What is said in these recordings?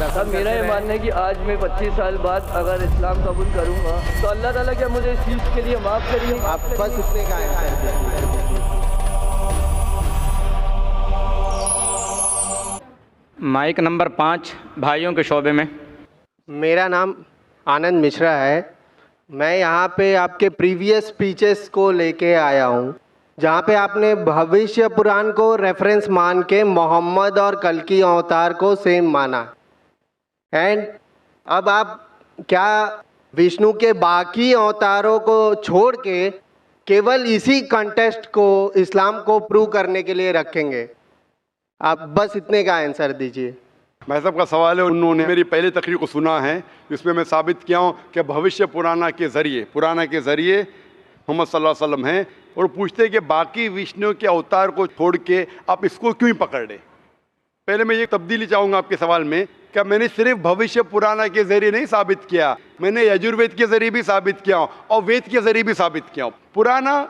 साहब मेरा ये मानना है कि आज मैं 25 साल बाद अगर इस्लाम कबूल करूँगा तो अल्लाह ताला क्या मुझे इस चीज़ के लिए माफ़ करिए। आप बस उतने का आंसर। माइक नंबर 5 भाइयों के शोबे में। मेरा नाम आनंद मिश्रा है। मैं यहाँ पे आपके प्रीवियस स्पीचेस को लेके आया हूँ जहाँ पे आपने भविष्य पुराण को रेफरेंस मान के मोहम्मद और कल्कि अवतार को सेम माना। एंड अब आप क्या विष्णु के बाकी अवतारों को छोड़ के केवल इसी कंटेस्ट को इस्लाम को प्रूव करने के लिए रखेंगे? आप बस इतने का आंसर दीजिए। भाई साहब का सवाल है, उन्होंने मेरी पहली तकरीर को सुना है जिसमें मैं साबित किया हूँ कि भविष्य पुराना के ज़रिए मोहम्मद सल्लल्लाहु अलैहि वसल्लम हैं, और पूछते कि बाकी विष्णु के अवतार को छोड़ के आप इसको क्यों ही पकड़ रहे। पहले मैं ये तब्दीली चाहूँगा आपके सवाल में, क्या मैंने सिर्फ भविष्य पुराना के ज़रिए नहीं साबित किया, मैंने यजुर्वेद के ज़रिए भी साबित किया हूँ और वेद के ज़रिए भी साबित किया हूँ। पुराना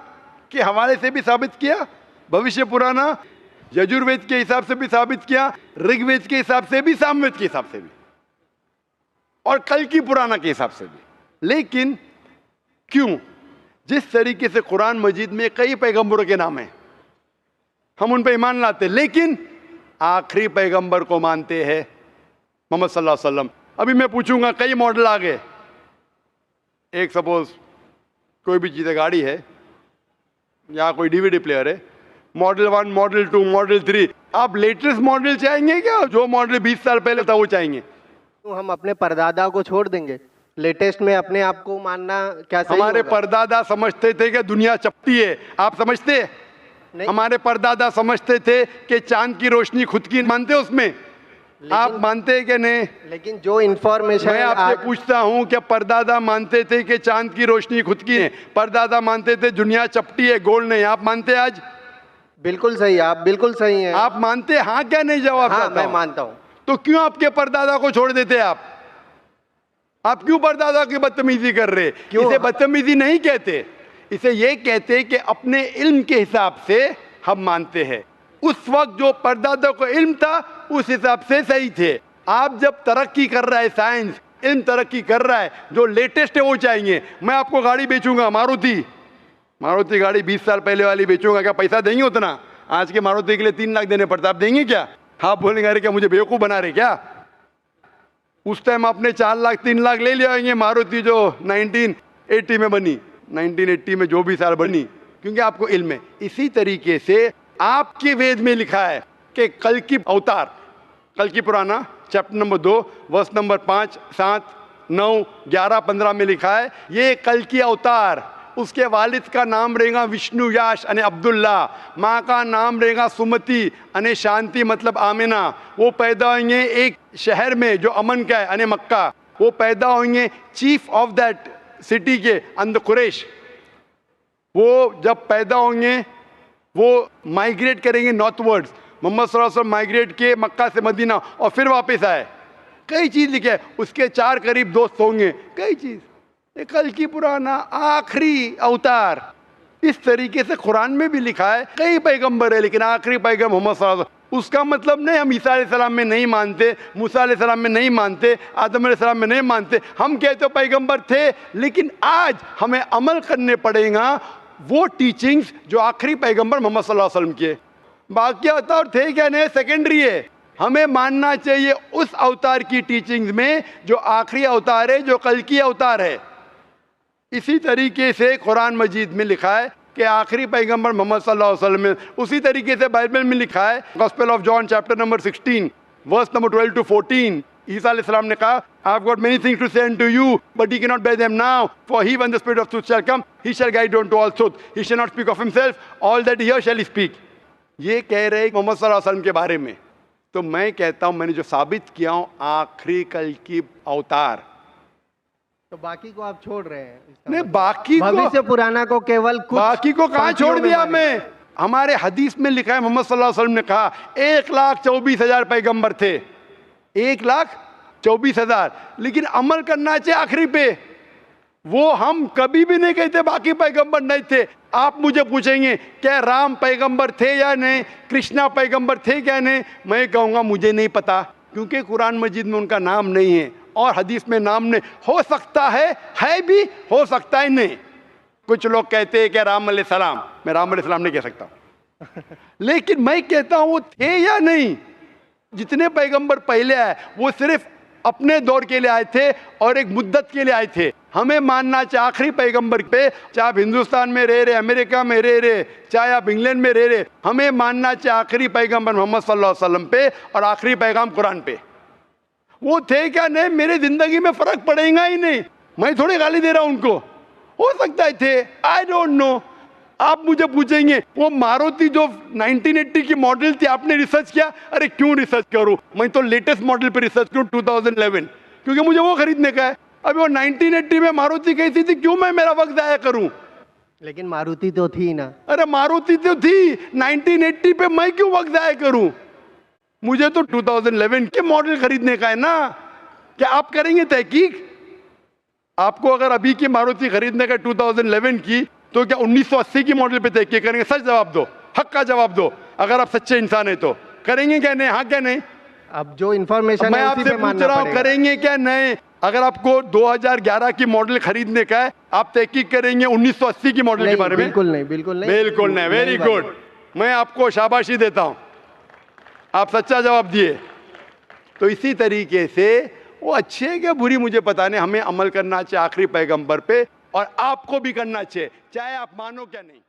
के हवाले से भी साबित किया, भविष्य पुराना यजुर्वेद के हिसाब से भी साबित किया, ऋग्वेद के हिसाब से भी, सामवेद के हिसाब से भी, और कल की पुराना के हिसाब से भी। लेकिन क्यों? जिस तरीके से कुरान मजीद में कई पैगंबरों के नाम हैं, हम उन पर ईमान लाते, लेकिन आखिरी पैगंबर को मानते हैं मोहम्मद सल्लल्लाहु अलैहि वसल्लम। अभी मैं पूछूंगा, कई मॉडल आ गए। एक सपोज कोई भी चीज़, गाड़ी है या कोई डीवीडी प्लेयर है, मॉडल 1, मॉडल 2, मॉडल 3, आप लेटेस्ट मॉडल चाहेंगे क्या? जो मॉडल 20 साल पहले था वो चाहेंगे? तो हम अपने परदादा को छोड़ देंगे? लेटेस्ट में अपने आप को मानना क्या सही हमारे होगा? परदादा समझते थे कि दुनिया चपटी है, आप समझते? हमारे परदादा समझते थे कि चांद की रोशनी खुद की मानते उसमें, आप मानते हैं कि नहीं? लेकिन जो इंफॉर्मेशन मैं आपसे पूछता हूं कि परदादा मानते थे कि चांद की रोशनी खुद की है, परदादा मानते थे दुनिया चपटी है, गोल नहीं, आप मानते? आज बिल्कुल सही, आप बिल्कुल सही हैं। आप मानते? हाँ क्या नहीं? जवाब? हाँ, मैं मानता हूँ। तो क्यों आपके परदादा को छोड़ देते? आप क्यों परदादा की बदतमीजी कर रहे? इसे बदतमीजी नहीं कहते, इसे ये कहते कि अपने इल्म के हिसाब से हम मानते हैं। उस वक्त जो परदादा को इल्म था उस हिसाब से सही थे। आप जब तरक्की कर रहा है, साइंस इल्म तरक्की कर रहा है, जो लेटेस्ट है वो चाहिए। मैं आपको गाड़ी बेचूंगा, मारुति गाड़ी 20 साल पहले वाली बेचूंगा, क्या पैसा देंगे उतना? आज के मारुति के लिए 3 लाख देने पड़ता, आप देंगे क्या? आप बोलेंगे अरे क्या मुझे बेवकूफ़ बना रहे क्या? उस टाइम आपने 4 लाख 3 लाख ले लिया होंगे मारुति जो 1980 में बनी, 1980 में जो भी साल बनी, क्योंकि आपको इल्म है। इसी तरीके से आपके वेद में लिखा है कि कल की अवतार, कल की पुराना चैप्टर नंबर 2 वर्स नंबर 5, 7, 9, 11, 15 में लिखा है ये कल की अवतार, उसके वालिद का नाम रहेगा विष्णु याश अने अब्दुल्ला, माँ का नाम रहेगा सुमति अने शांति मतलब आमिना। वो पैदा होंगे एक शहर में जो अमन का है अने मक्का। वो पैदा होंगे चीफ ऑफ दैट सिटी के अंदर कुरैश। वो जब पैदा होंगे वो माइग्रेट करेंगे नॉर्थवर्ड्स। मोहम्मद सल्लल्लाहु अलैहि वसल्लम माइग्रेट किए मक्का से मदीना और फिर वापस आए। कई चीज़ लिखे है, उसके 4 करीब दोस्त होंगे, कई चीज़। कल की पुराना आखिरी अवतार, इस तरीके से कुरान में भी लिखा है। कई पैगंबर है लेकिन आखिरी पैगंबर मोहम्मद सल्लल्लाहु अलैहि वसल्लम। उसका मतलब नहीं हम ईसा अलैहिस्सलाम में नहीं मानते, मूसा अलैहिस्सलाम में नहीं मानते, आदम अलैहिस्सलाम में नहीं मानते। हम कहते पैगंबर थे, लेकिन आज हमें अमल करने पड़ेगा वो टीचिंग्स जो आखिरी पैगंबर मोहम्मद सल्लल्लाहु अलैहि वसल्लम किए। बाकी अवतार थे क्या नहीं, सेकेंडरी है। हमें मानना चाहिए उस अवतार की टीचिंग्स में जो आखिरी अवतार है, जो कल की अवतार है। इसी तरीके से कुरान मजीद में लिखा है कि आखिरी पैगंबर मोहम्मद सल्लल्लाहु अलैहि वसल्लम है। उसी तरीके से बाइबल में लिखा है, gospel of John chapter number 16 verse number 12 to 14, Isa अलैहिस्सलाम ने कहा I have got many things to say unto you but you can not bear them now, for he when the spirit of truth shall come he shall guide you to all truth, he shall not speak of himself, all that he hear shall speak. ये कह रहे मोहम्मद सल्लल्लाहु अलैहि वसल्लम के बारे में। तो मैं कहता हूँ, मैंने जो साबित किया हूँ आखिरी कल की अवतार, तो बाकी को आप छोड़ रहे हैं? नहीं, बाकी भविष्य पुराना को केवल कुछ बाकी को कहाँ छोड़ दिया मैं? हमारे हदीस में लिखा है मोहम्मद सल्लल्लाहु अलैहि वसल्लम ने कहा 1,24,000 पैगंबर थे, 1,24,000, लेकिन अमल करना चाहिए आखिरी पे। वो हम कभी भी नहीं कहते बाकी पैगंबर नहीं थे। आप मुझे पूछेंगे क्या राम पैगंबर थे या नहीं, कृष्णा पैगंबर थे क्या नहीं, मैं कहूँगा मुझे नहीं पता। क्योंकि कुरान मजीद में उनका नाम नहीं है और हदीस में नाम नहीं। हो सकता है भी, हो सकता है नहीं। कुछ लोग कहते हैं कि राम अलैहिस्सलाम, मैं राम अलैहिस्सलाम नहीं कह सकता लेकिन मैं कहता हूं वो थे या नहीं। जितने पैगंबर पहले आए वो सिर्फ अपने दौर के लिए आए थे और एक मुद्दत के लिए आए थे। हमें मानना चाहिए आखिरी पैगंबर पे, चाहे आप हिंदुस्तान में रह रहे, अमेरिका में रह रहे, चाहे आप इंग्लैंड में रह रहे, हमें मानना चाहिए आखिरी पैगंबर मोहम्मद सल्लल्लाहु अलैहि वसल्लम पे और आखिरी पैगाम कुरान पे। वो थे क्या नहीं, मेरी जिंदगी में फर्क पड़ेगा ही नहीं। मैं थोड़ी गाली दे रहा हूं उनको, हो सकता है थे, आई डोंट नो। आप मुझे पूछेंगे वो मारुति जो 1980 की मॉडल थी आपने रिसर्च किया? अरे क्यों रिसर्च करूं, मैं तो लेटेस्ट मॉडल पे रिसर्च करूं 2011, क्योंकि मुझे वो खरीदने का है। अभी वो 1980 में मारुति कैसी थी, क्यों मैं मेरा वक्त जाया करूं? लेकिन मारुति तो थी ना। अरे मारुति तो थी 1980 पे, मैं क्यों वक्त जाया करूं? मुझे तो 2011 के मॉडल खरीदने का है ना। क्या आप करेंगे तहकीक? आपको अगर अभी की मारुति खरीदने का 2011 की, तो क्या 1980 की मॉडल पे तहकीक करेंगे? सच जवाब दो, हक का जवाब दो। अगर आप सच्चे इंसान है तो करेंगे क्या नहीं? हाँ क्या नहीं? अब जो इंफॉर्मेशन मैं आपसे पूछ रहा हूँ करेंगे क्या नहीं? अगर आपको 2011 की मॉडल खरीदने का है, आप तहकीक करेंगे 1980 की मॉडल के बारे में? बिल्कुल नहीं, बिल्कुल नहीं, बिल्कुल नहीं। वेरी गुड, मैं आपको शाबाशी देता हूं, आप सच्चा जवाब दिए। तो इसी तरीके से वो अच्छे है क्या बुरी मुझे पता नहीं, हमें अमल करना चाहिए आखिरी पैगंबर पे, और आपको भी करना चाहिए, चाहे आप मानो क्या नहीं।